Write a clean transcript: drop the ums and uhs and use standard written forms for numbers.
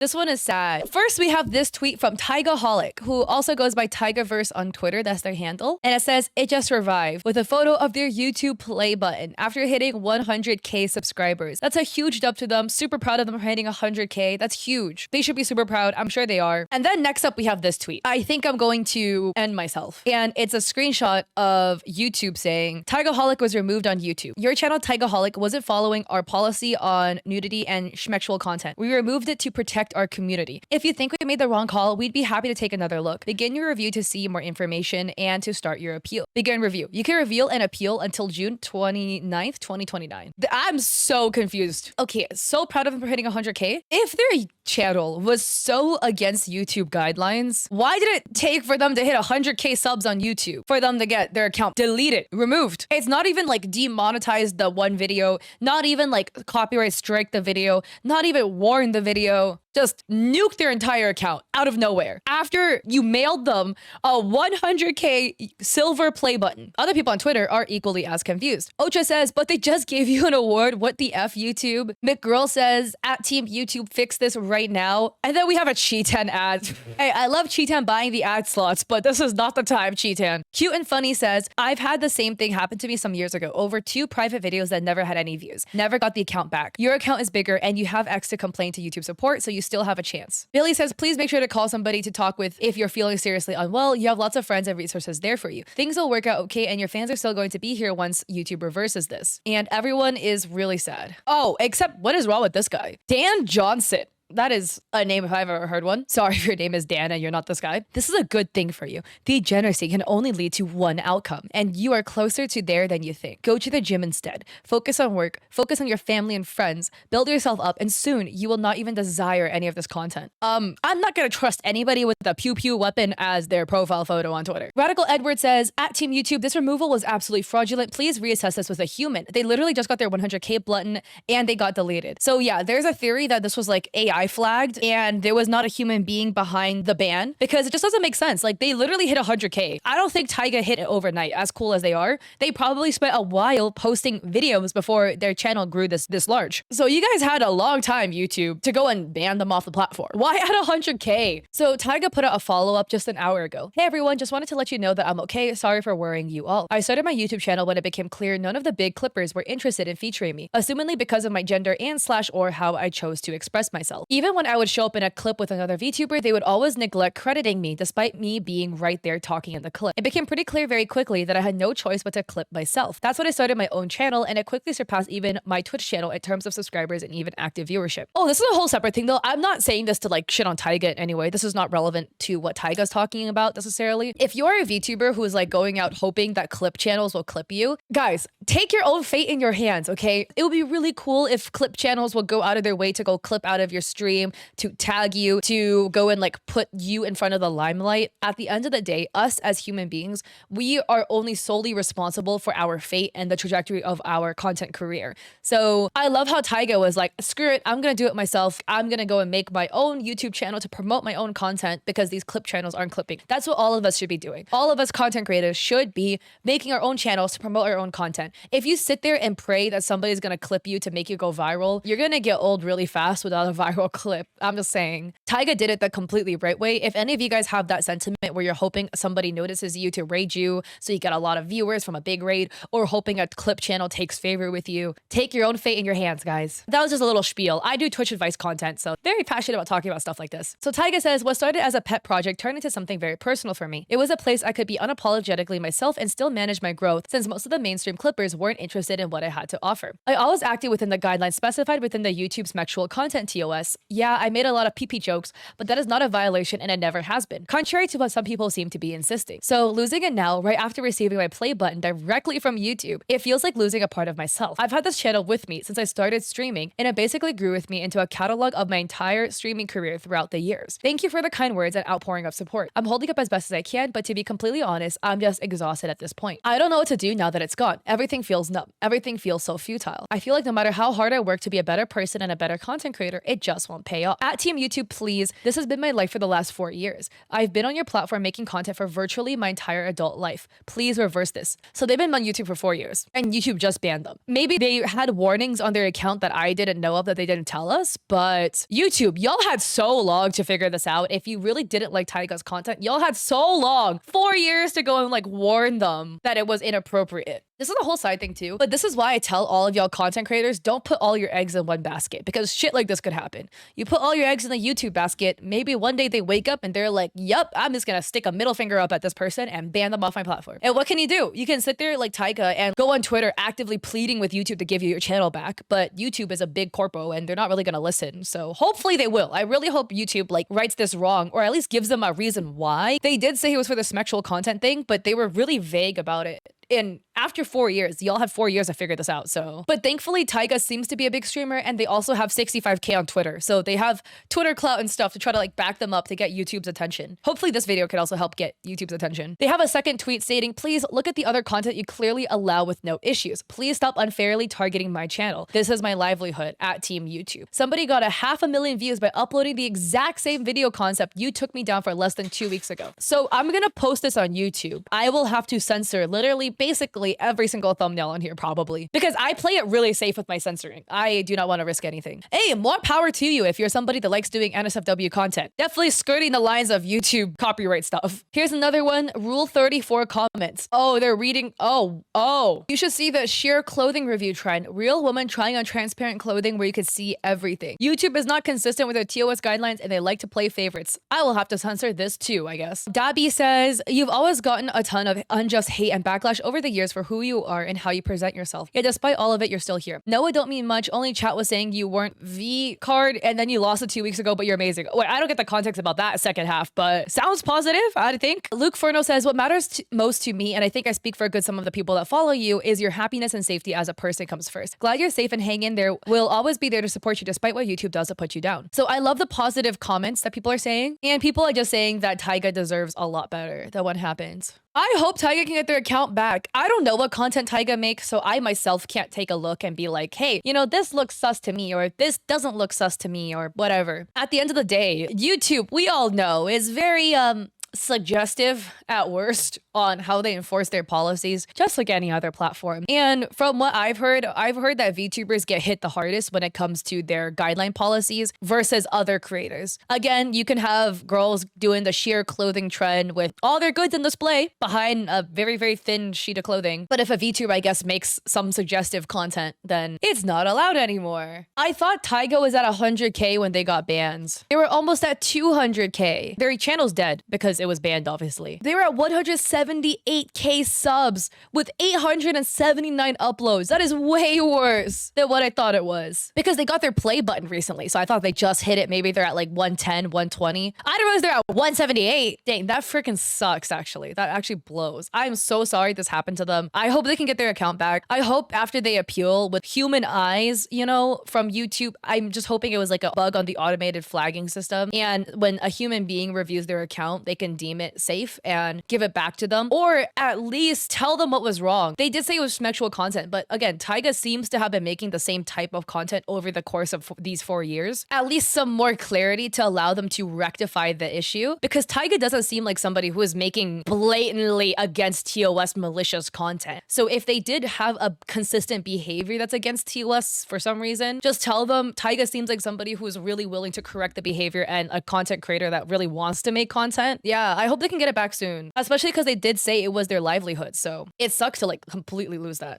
This one is sad. First, we have this tweet from Tygaaholic, who also goes by Tygaverse on Twitter. That's their handle. And it says, it just revived with a photo of their YouTube play button after hitting 100K subscribers. That's a huge dub to them. Super proud of them for hitting 100K. That's huge. They should be super proud. I'm sure they are. And then next up, we have this tweet. I think I'm going to end myself. And it's a screenshot of YouTube saying, Tygaaholic was removed on YouTube. Your channel, Tygaaholic, wasn't following our policy on nudity and schmexual content. We removed it to protect our community. If you think we made the wrong call, we'd be happy to take another look. Begin your review to see more information and to start your appeal. Begin review. You can reveal and appeal until June 29th, 2029. I'm so confused. Okay, so proud of them for hitting 100K. If their channel was so against YouTube guidelines, why did it take for them to hit 100K subs on YouTube for them to get their account deleted, removed? It's not even like demonetized the one video, not even like copyright strike the video, not even warn the video. Just nuke their entire account out of nowhere after you mailed them a 100K silver play button. Other people on Twitter are equally as confused. Ocha says, but they just gave you an award. What the F, YouTube? McGirl says, at Team YouTube, fix this right now. And then we have a Cheetan ad. Hey, I love Cheetan buying the ad slots, but this is not the time, Cheetan. Cute and Funny says, I've had the same thing happen to me some years ago. Over 2 private videos that never had any views. Never got the account back. Your account is bigger and you have X to complain to YouTube support, so you still have a chance. Billy says, please make sure to call somebody to talk with if you're feeling seriously unwell. You have lots of friends and resources there for you. Things will work out okay, and your fans are still going to be here once YouTube reverses this. And everyone is really sad. Oh, except what is wrong with this guy? Dan Johnson. That is a name if I've ever heard one. Sorry if your name is Dan and you're not this guy. This is a good thing for you. Degeneracy can only lead to one outcome, and you are closer to there than you think. Go to the gym instead. Focus on work. Focus on your family and friends. Build yourself up, and soon you will not even desire any of this content. I'm not gonna trust anybody with the pew-pew weapon as their profile photo on Twitter. Radical Edward says, at Team YouTube, this removal was absolutely fraudulent. Please reassess this with a human. They literally just got their 100K button and they got deleted. So yeah, there's a theory that this was like AI flagged and there was not a human being behind the ban, because it just doesn't make sense. Like, they literally hit 100K. I don't think Tyga hit it overnight. As cool as they are, they probably spent a while posting videos before their channel grew this large. So you guys had a long time, YouTube, to go and ban them off the platform. Why at 100K? So Tyga put out a follow-up just an hour ago. Hey everyone, just wanted to let you know that I'm okay. Sorry for worrying you all. I started my YouTube channel when it became clear none of the big clippers were interested in featuring me, assumingly because of my gender and / or how I chose to express myself. Even when I would show up in a clip with another VTuber, they would always neglect crediting me despite me being right there talking in the clip. It became pretty clear very quickly that I had no choice but to clip myself. That's when I started my own channel, and it quickly surpassed even my Twitch channel in terms of subscribers and even active viewership. Oh, this is a whole separate thing though. I'm not saying this to like shit on Tyga anyway. This is not relevant to what Tyga's talking about necessarily. If you're a VTuber who is like going out hoping that clip channels will clip you, guys, take your own fate in your hands, okay? It would be really cool if clip channels would go out of their way to go clip out of your stream, to tag you, to go and like put you in front of the limelight. At the end of the day, us as human beings, we are only solely responsible for our fate and the trajectory of our content career. So I love how Tyga was like, screw it, I'm gonna do it myself. I'm gonna go and make my own YouTube channel to promote my own content because these clip channels aren't clipping. That's what all of us should be doing. All of us content creators should be making our own channels to promote our own content. If you sit there and pray that somebody's gonna clip you to make you go viral, you're gonna get old really fast without a viral clip. I'm just saying. Tyga did it the completely right way. If any of you guys have that sentiment where you're hoping somebody notices you to raid you so you get a lot of viewers from a big raid, or hoping a clip channel takes favor with you, take your own fate in your hands, guys. That was just a little spiel. I do Twitch advice content, so very passionate about talking about stuff like this. So Tyga says, what started as a pet project turned into something very personal for me. It was a place I could be unapologetically myself and still manage my growth, since most of the mainstream clippers weren't interested in what I had to offer. I always acted within the guidelines specified within the YouTube's sexual content TOS. Yeah, I made a lot of pee-pee jokes, but that is not a violation and it never has been, contrary to what some people seem to be insisting. So losing it now, right after receiving my play button directly from YouTube, it feels like losing a part of myself. I've had this channel with me since I started streaming, and it basically grew with me into a catalog of my entire streaming career throughout the years. Thank you for the kind words and outpouring of support. I'm holding up as best as I can, but to be completely honest, I'm just exhausted at this point. I don't know what to do now that it's gone. Everything feels numb. Everything feels so futile. I feel like no matter how hard I work to be a better person and a better content creator, it just just won't pay off. At Team YouTube, please. This has been my life for the last 4 years. I've been on your platform making content for virtually my entire adult life. Please reverse this. So they've been on YouTube for 4 years and YouTube just banned them. Maybe they had warnings on their account that I didn't know of that they didn't tell us, but YouTube, y'all had so long to figure this out. If you really didn't like Taiga's content, y'all had so long, 4 years to go and like warn them that it was inappropriate. This is a whole side thing too, but this is why I tell all of y'all content creators, don't put all your eggs in one basket because shit like this could happen. You put all your eggs in the YouTube basket, maybe one day they wake up and they're like, yup, I'm just gonna stick a middle finger up at this person and ban them off my platform. And what can you do? You can sit there like Taiga and go on Twitter actively pleading with YouTube to give you your channel back, but YouTube is a big corpo and they're not really gonna listen. So hopefully they will. I really hope YouTube like rights this wrong or at least gives them a reason why. They did say it was for the sexual content thing, but they were really vague about it. And after 4 years, y'all had 4 years to figure this out, so. But thankfully, Taiga seems to be a big streamer, and they also have 65K on Twitter. So they have Twitter clout and stuff to try to like back them up to get YouTube's attention. Hopefully this video could also help get YouTube's attention. They have a second tweet stating, please look at the other content you clearly allow with no issues. Please stop unfairly targeting my channel. This is my livelihood at Team YouTube. Somebody got 500,000 views by uploading the exact same video concept you took me down for less than 2 weeks ago. So I'm gonna post this on YouTube. I will have to censor literally basically every single thumbnail on here probably because I play it really safe with my censoring. I do not want to risk anything. Hey, more power to you if you're somebody that likes doing NSFW content. Definitely skirting the lines of YouTube copyright stuff. Here's another one, Rule 34 comments. Oh, they're reading, oh. You should see the sheer clothing review trend. Real woman trying on transparent clothing where you could see everything. YouTube is not consistent with their TOS guidelines and they like to play favorites. I will have to censor this too, I guess. Dabby says, you've always gotten a ton of unjust hate and backlash over the years for who you are and how you present yourself. Yet despite all of it, you're still here. No, it don't mean much. Only chat was saying you weren't V card and then you lost it 2 weeks ago, but you're amazing. Wait, I don't get the context about that second half, but sounds positive, I think. Luke Furno says, what matters most to me, and I think I speak for a good some of the people that follow you, is your happiness and safety as a person comes first. Glad you're safe and hang in there. We'll always be there to support you despite what YouTube does to put you down. So I love the positive comments that people are saying, and people are just saying that Taiga deserves a lot better than what happens. I hope Taiga can get their account back. I don't know what content Taiga makes, so I myself can't take a look and be like, hey, you know, this looks sus to me, or this doesn't look sus to me, or whatever. At the end of the day, YouTube, we all know, is very, suggestive at worst on how they enforce their policies, just like any other platform. And from what I've heard that VTubers get hit the hardest when it comes to their guideline policies versus other creators. Again, you can have girls doing the sheer clothing trend with all their goods in display behind a very, very thin sheet of clothing. But if a VTuber, I guess, makes some suggestive content, then it's not allowed anymore. I thought Taiga was at 100K when they got bans. They were almost at 200K. Their channel's dead because it was banned, obviously. They were at 178K subs with 879 uploads. That is way worse than what I thought it was. Because they got their play button recently, so I thought they just hit it. Maybe they're at like 110, 120. I didn't realize they're at 178. Dang, that freaking sucks, actually. That actually blows. I'm so sorry this happened to them. I hope they can get their account back. I hope after they appeal with human eyes, you know, from YouTube, I'm just hoping it was like a bug on the automated flagging system. And when a human being reviews their account, they can deem it safe and give it back to them, or at least tell them what was wrong. They did say it was sexual content, but again, Taiga seems to have been making the same type of content over the course of these 4 years. At least some more clarity to allow them to rectify the issue, because Taiga doesn't seem like somebody who is making blatantly against TOS malicious content. So if they did have a consistent behavior that's against TOS for some reason, just tell them. Taiga seems like somebody who is really willing to correct the behavior and a content creator that really wants to make content. Yeah, I hope they can get it back soon, especially because they did say it was their livelihood. So it sucks to like completely lose that.